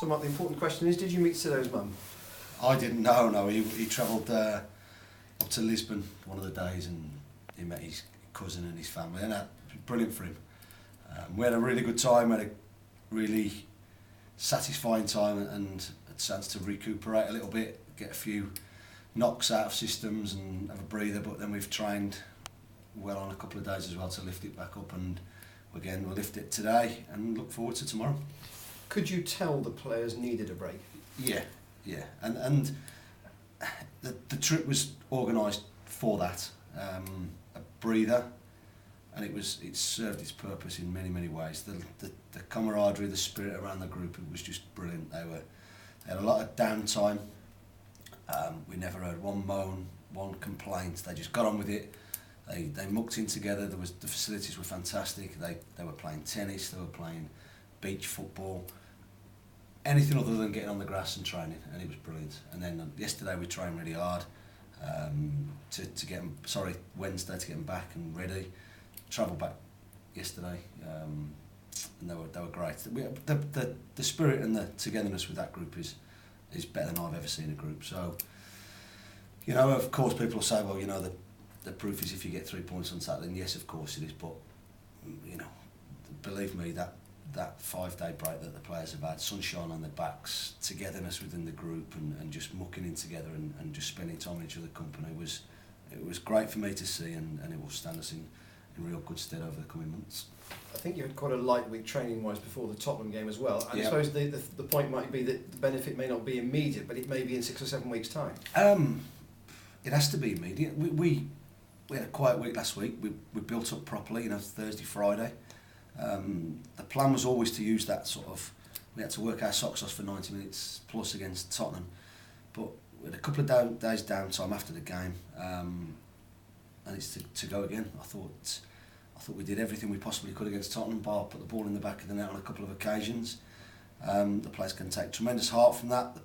So, Mark, the important question is, did you meet Sido's mum? I didn't know. No, he travelled up to Lisbon one of the days, and he met his cousin and his family, and that was brilliant for him. We had a really good time. We had a really satisfying time, and a chance to recuperate a little bit, get a few knocks out of systems, and have a breather. But then we've trained well on a couple of days as well to lift it back up, and again we'll lift it today and look forward to tomorrow. Could you tell the players needed a break? Yeah, and the trip was organised for that, a breather, and it served its purpose in many ways. The camaraderie, the spirit around the group, it was just brilliant. They had a lot of downtime. We never heard one moan, one complaint. They just got on with it. They mucked in together. The facilities were fantastic. They were playing tennis. They were playing beach football. Anything other than getting on the grass and training, and it was brilliant. And then yesterday we trained really hard to get them. Wednesday to get them back and ready. Travelled back yesterday, and they were great. The spirit and the togetherness with that group is better than I've ever seen a group. So, of course, people will say, well, the proof is if you get 3 points on Saturday. And yes, of course it is, but believe me, that 5-day break that the players have had, sunshine on their backs, togetherness within the group, and just mucking in together and just spending time in each other's company it was great for me to see, and it will stand us in real good stead over the coming months. I think you had quite a light week training-wise before the Tottenham game as well. And yeah. I suppose the point might be that the benefit may not be immediate, but it may be in 6 or 7 weeks' time. It has to be immediate. We had a quiet week last week. We built up properly, Thursday, Friday. The plan was always to use that sort of. We had to work our socks off for 90 minutes plus against Tottenham, but we had a couple of days downtime after the game, and it's to go again. I thought we did everything we possibly could against Tottenham, bar put the ball in the back of the net on a couple of occasions. The players can take tremendous heart from that.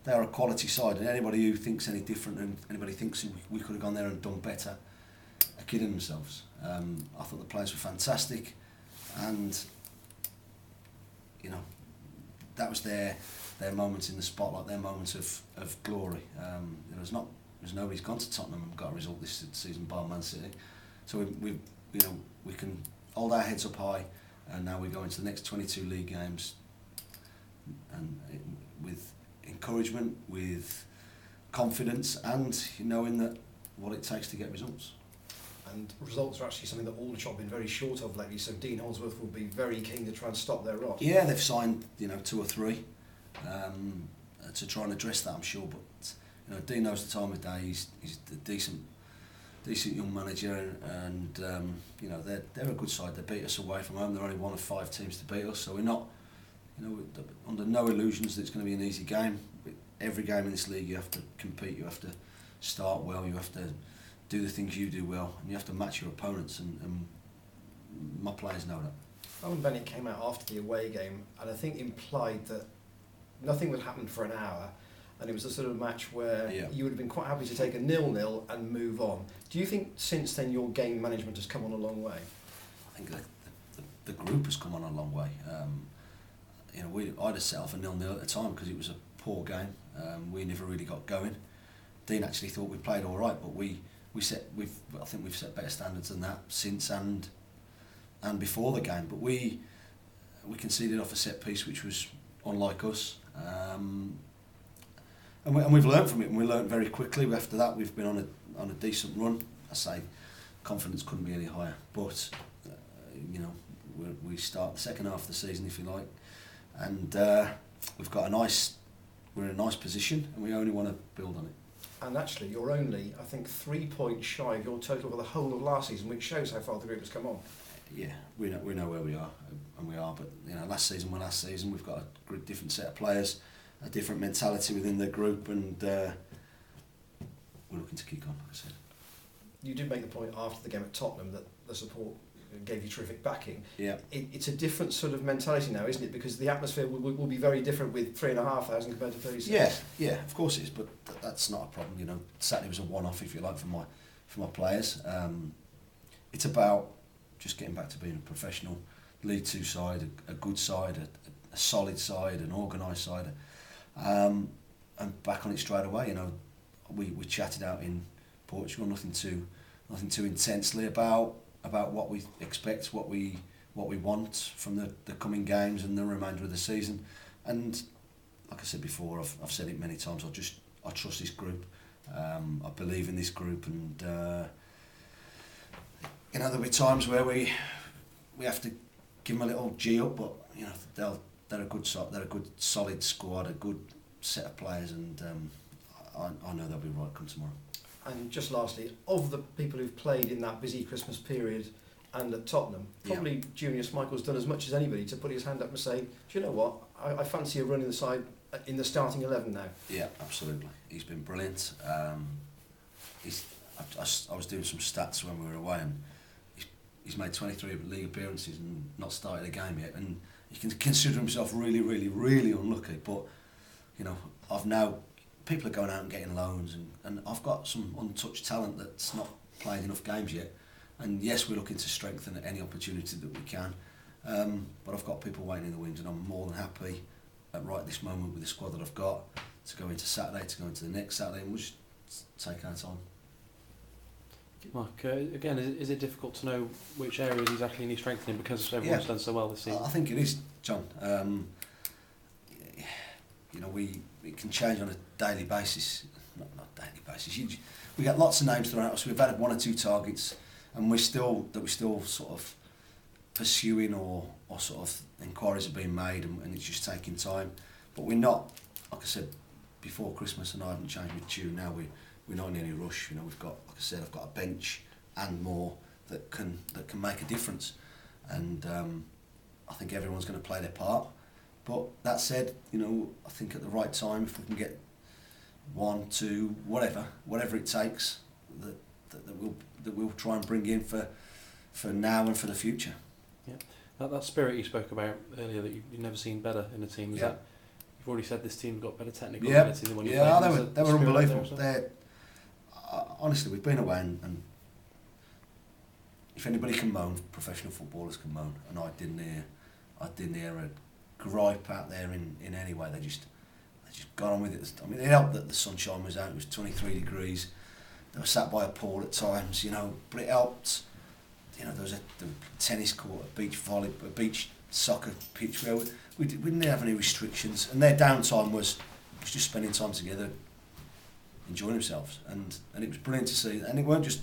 They are a quality side, and anybody who thinks any different and anybody thinks we could have gone there and done better are kidding themselves. I thought the players were fantastic, and that was their moments in the spotlight, their moments of glory. There's nobody's gone to Tottenham and got a result this season bar Man City, so we can hold our heads up high, and now we go into the next 22 league games, and with encouragement, with confidence, and knowing that what it takes to get results. And results are actually something that Aldershot have been very short of lately, so Dean Holdsworth will be very keen to try and stop their rot. Yeah, they've signed 2 or 3 to try and address that, I'm sure, but Dean knows the time of day. He's a decent young manager, and they're a good side. They beat us away from home. They're only one of 5 teams to beat us, so we're not under no illusions that it's going to be an easy game. Every game in this league you have to compete, you have to start well, you have to do the things you do well, and you have to match your opponents, and my players know that. Owen Bennett came out after the away game and I think implied that nothing would happen for an hour, and it was a sort of match where you would have been quite happy to take a 0-0 and move on. Do you think since then your game management has come on a long way? I think the group has come on a long way. I'd have set off a 0-0 at the time because it was a poor game. We never really got going. Dean actually thought we played all right, but I think we've set better standards than that since and before the game. But we conceded off a set piece which was unlike us, and we've learned from it, and we learned very quickly. After that, we've been on a decent run. I say confidence couldn't be any higher, but we start the second half of the season, if you like, and we're in a nice position, and we only want to build on it. And actually, you're only, I think, 3 points shy of your total for the whole of last season, which shows how far the group has come on. Yeah, we know where we are, and we are. But last season, we've got a different set of players, a different mentality within the group, and we're looking to kick on, like I said. You did make the point after the game at Tottenham that the support gave you terrific backing. Yeah. It's a different sort of mentality now, isn't it? Because the atmosphere will be very different with 3,500 compared to 36. Yeah, of course it is, but that's not a problem. Saturday was a one-off, if you like, for my players. It's about just getting back to being a professional League Two side, a good side, solid side, an organised side, and back on it straight away. You know, we chatted out in Portugal, nothing too intensely about what we expect, what we want from the coming games and the remainder of the season. And like I said before, I've said it many times. I trust this group. I believe in this group, and you know, there'll be times where we have to give them a little G up, but you know, they're a good solid squad, a good set of players, and I know they'll be right come tomorrow. And just lastly, of the people who've played in that busy Christmas period and at Tottenham, probably Junior Schmeichel's done as much as anybody to put his hand up and say, do you know what, I fancy a run in the side in the starting 11 now. Yeah, absolutely. He's been brilliant. I was doing some stats when we were away, and he's made 23 league appearances and not started a game yet, and he can consider himself really, really, really unlucky. But you know, people are going out and getting loans, and I've got some untouched talent that's not played enough games yet. And yes, we're looking to strengthen at any opportunity that we can. But I've got people waiting in the wings, and I'm more than happy at right this moment with the squad that I've got to go into Saturday, to go into the next Saturday, and we'll just take our time. Mark, again, is it difficult to know which areas he's actually needs strengthening because everyone's done so well this season? I think it is, John. You know, it can change on a daily basis. Not daily basis. We get lots of names thrown at us. We've had 1 or 2 targets, and we're still sort of pursuing or sort of inquiries are being made, and it's just taking time. But we're not, like I said before Christmas, and I haven't changed my tune now. We're not in any rush. You know, we've got, like I said, I've got a bench and more that can make a difference, and I think everyone's going to play their part. But that said, you know, I think at the right time, if we can get 1, 2, whatever it takes, that we'll try and bring in for now and for the future. Yeah, that spirit you spoke about earlier that you've never seen better in a team. Is that you've already said this team got better technical ability than when you played? Yeah, they were unbelievable. Honestly, we've been away, and if anybody can moan, professional footballers can moan, and I didn't hear a gripe out there in any way. They just got on with it. I mean, it helped that the sunshine was out. It was 23 degrees. They were sat by a pool at times, you know, but it helped. You know, there was a tennis court, a beach soccer pitch where we didn't have any restrictions, and their downtime was just spending time together, enjoying themselves, and it was brilliant to see. And it weren't just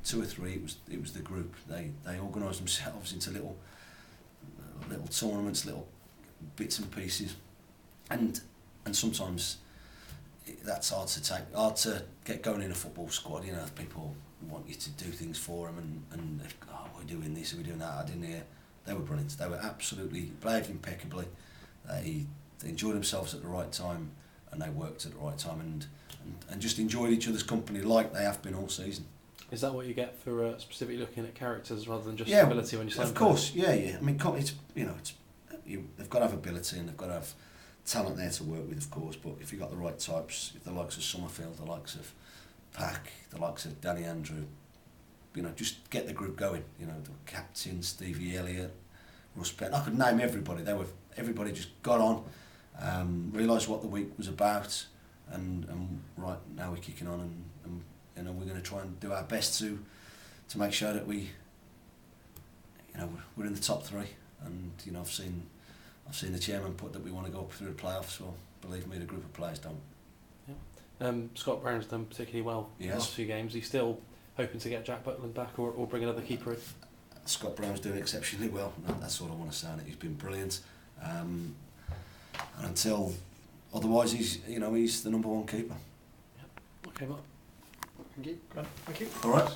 2 or 3; it was the group. They organised themselves into little tournaments, little bits and pieces, and sometimes that's hard to get going in a football squad. You know, people want you to do things for them, and we're doing this, we're doing that. I didn't hear. They were brilliant. They were absolutely behaved impeccably. They enjoyed themselves at the right time, and they worked at the right time, and just enjoyed each other's company like they have been all season. Is that what you get for specifically looking at characters rather than just ability when you sign? Of course, yeah. I mean, they've got to have ability, and they've got to have talent there to work with, of course. But if you've got the right types, if the likes of Summerfield, the likes of Pack, the likes of Danny Andrew, you know, just get the group going. You know, the captain, Stevie Elliott, Russ Penn. I could name everybody. Everybody just got on, realised what the week was about, and right now we're kicking on, and you know, we're going to try and do our best to make sure that we're in the top 3. And you know, I've seen the chairman put that we want to go up through the playoffs. So believe me, the group of players don't. Yeah. Scott Brown's done particularly well in the last few games. He's still hoping to get Jack Butland back or bring another keeper in. Scott Brown's doing exceptionally well. That's all I want to say on it. He's been brilliant. And until otherwise, he's the number 1 keeper. Yeah. Okay, Mark. Thank you. All right.